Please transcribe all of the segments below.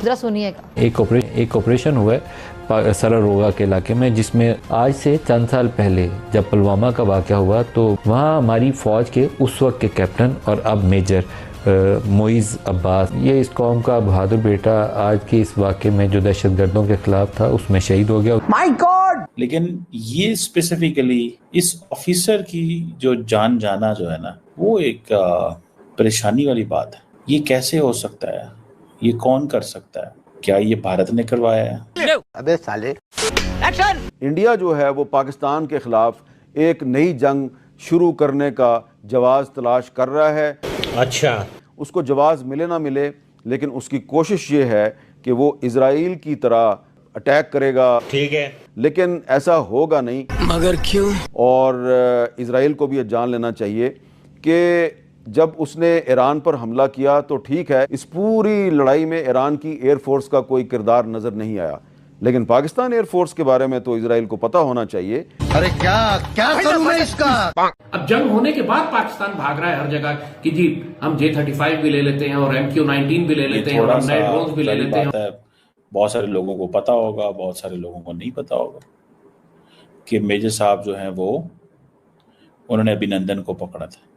जरा सुनिएगा। एक ऑपरेशन हुआ है सरारोगा के इलाके में, जिसमें आज से चंद साल पहले जब पुलवामा का वाक़या हुआ तो वहाँ हमारी फ़ौज के उस वक्त के कैप्टन और अब मेजर मोइज़ अब्बास, ये इस कौम का बहादुर बेटा, आज के इस वाक़े में जो दहशतगर्दों के ख़िलाफ़ था उसमें शहीद हो गया। My God! लेकिन ये स्पेसिफिकली इस ऑफिसर की जो जान जाना जो है ना, वो एक परेशानी वाली बात है। ये कैसे हो सकता है? ये कौन कर सकता है? क्या ये भारत ने करवाया है? अबे साले! एक्शन! इंडिया जो है वो पाकिस्तान के खिलाफ एक नई जंग शुरू करने का जवाब तलाश कर रहा है। अच्छा, उसको जवाब मिले ना मिले, लेकिन उसकी कोशिश ये है कि वो इजराइल की तरह अटैक करेगा। ठीक है, लेकिन ऐसा होगा नहीं। मगर क्यों? और इजराइल को भी ये जान लेना चाहिए कि जब उसने ईरान पर हमला किया तो ठीक है, इस पूरी लड़ाई में ईरान की एयरफोर्स का कोई किरदार नजर नहीं आया, लेकिन पाकिस्तान एयरफोर्स के बारे में तो इजराइल को पता होना चाहिए। अरे क्या करूं मैं इसका? अब जंग होने के बाद पाकिस्तान भाग रहा है हर जगह कि जी हम J-35 भी ले लेते हैं और MQ-19 भी ले लेते हैं और हम नए ड्रोन्स भी ले लेते हैं। बहुत सारे लोगों को पता होगा, बहुत सारे लोगों को नहीं पता होगा कि मेजर साहब जो हैं वो उन्होंने अभिनंदन को पकड़ा था।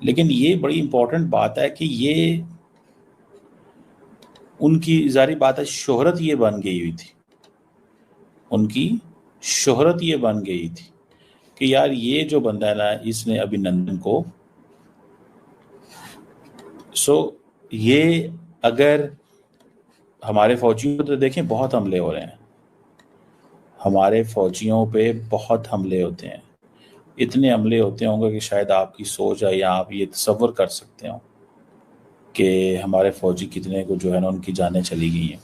लेकिन ये बड़ी इंपॉर्टेंट बात है कि ये उनकी जारी बात है, शोहरत ये बन गई हुई थी, उनकी शोहरत ये बन गई थी कि यार ये जो बंदा है ना, इसने अभिनंदन को ये अगर हमारे फौजियों तो देखें बहुत हमले हो रहे हैं, हमारे फौजियों पे बहुत हमले होते हैं, इतने हमले होते होंगे कि शायद आपकी सोच है या आप ये तसव्वुर कर सकते हो कि हमारे फौजी कितने को जो है ना उनकी जानें चली गई हैं।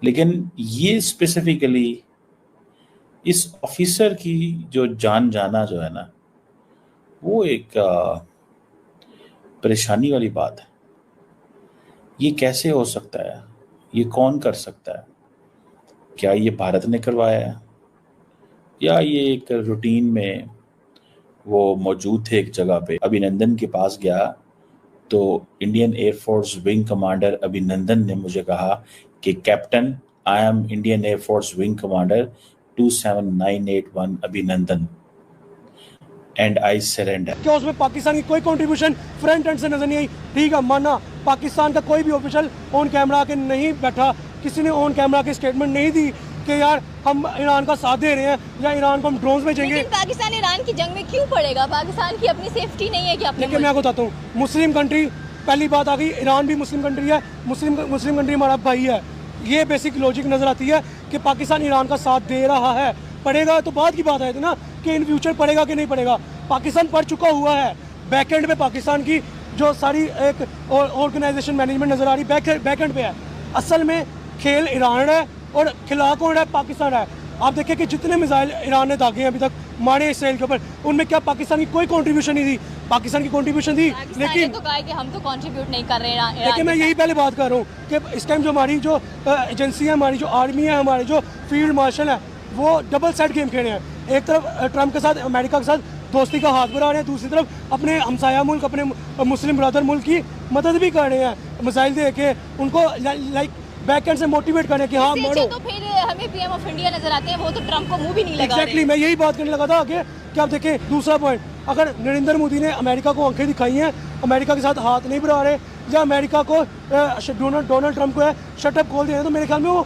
लेकिन ये स्पेसिफिकली इस ऑफिसर की जो जान जाना जो है ना, वो एक परेशानी वाली बात है। ये कैसे हो सकता है? ये कौन कर सकता है? क्या ये भारत ने करवाया है या ये एक रूटीन में वो मौजूद थे एक जगह पे? अभिनंदन के पास गया तो इंडियन एयरफोर्स विंग कमांडर अभिनंदन ने मुझे कहा कि captain, I am Indian air force wing commander 27981 अभिनंदन एंड आई सरेंडर। क्या उसमें पाकिस्तान की कोई कंट्रीब्यूशन फ्रंट एंड से नजर नहीं आई? ठीक है, माना पाकिस्तान का कोई भी ऑफिशियल ऑन कैमरा के नहीं बैठा, किसी ने ऑन कैमरा की स्टेटमेंट नहीं दी कि यार हम ईरान का साथ दे रहे हैं या ईरान को हम ड्रोन्स भेजेंगे। लेकिन पाकिस्तान ईरान की जंग में क्यों पड़ेगा? पाकिस्तान की अपनी सेफ्टी नहीं है क्या? लेकिन मैं बताता हूँ, मुस्लिम कंट्री, पहली बात आ गई, ईरान भी मुस्लिम कंट्री है, मुस्लिम कंट्री हमारा भाई है। ये बेसिक लॉजिक नजर आती है कि पाकिस्तान ईरान का साथ दे रहा है। पड़ेगा तो बाद की बात है ना कि इन फ्यूचर पड़ेगा कि नहीं पड़ेगा। पाकिस्तान पड़ चुका हुआ है। बैकएंड पे पाकिस्तान की जो सारी एक ऑर्गेनाइजेशन मैनेजमेंट नजर आ रही बैकएंड पे है। असल में खेल ईरान है और खिला कौन है? पाकिस्तान है। आप देखिए कि जितने मिसाइल ईरान ने दागे हैं अभी तक मारे इसराइल के ऊपर, उनमें क्या पाकिस्तान की कोई कंट्रीब्यूशन नहीं थी? पाकिस्तान की कंट्रीब्यूशन थी, लेकिन तो कहा कि हम तो कंट्रीब्यूट नहीं कर रहे हैं। लेकिन मैं यही पहले बात कर रहा हूँ कि इस टाइम जो हमारी जो एजेंसी है, हमारी जो आर्मी है, हमारे जो फील्ड मार्शल है, वो डबल साइड गेम खेल रहे हैं। एक तरफ ट्रम्प के साथ, अमेरिका के साथ दोस्ती का हाथ बढ़ा रहे हैं, दूसरी तरफ अपने हमसाया मुल्क, अपने मुस्लिम ब्रदर मुल्क की मदद भी कर रहे हैं, मिसाइल दे के उनको लाइक बैकएंड से मोटिवेट करने की। हाँ मारो। तो फिर हमें पीएम ऑफ इंडिया नजर आते हैं, वो तो ट्रम्प को मुंह भी नहीं लगा रहे। एग्जैक्टली, मैं यही बात करने लगा था आगे कि आप देखें दूसरा पॉइंट, अगर नरेंद्र मोदी ने अमेरिका को आंखें दिखाई हैं, अमेरिका के साथ हाथ नहीं बढ़ा रहे, या अमेरिका को डोनाल्ड ट्रम्प को है शटअप खोल दिया है, तो मेरे ख्याल में वो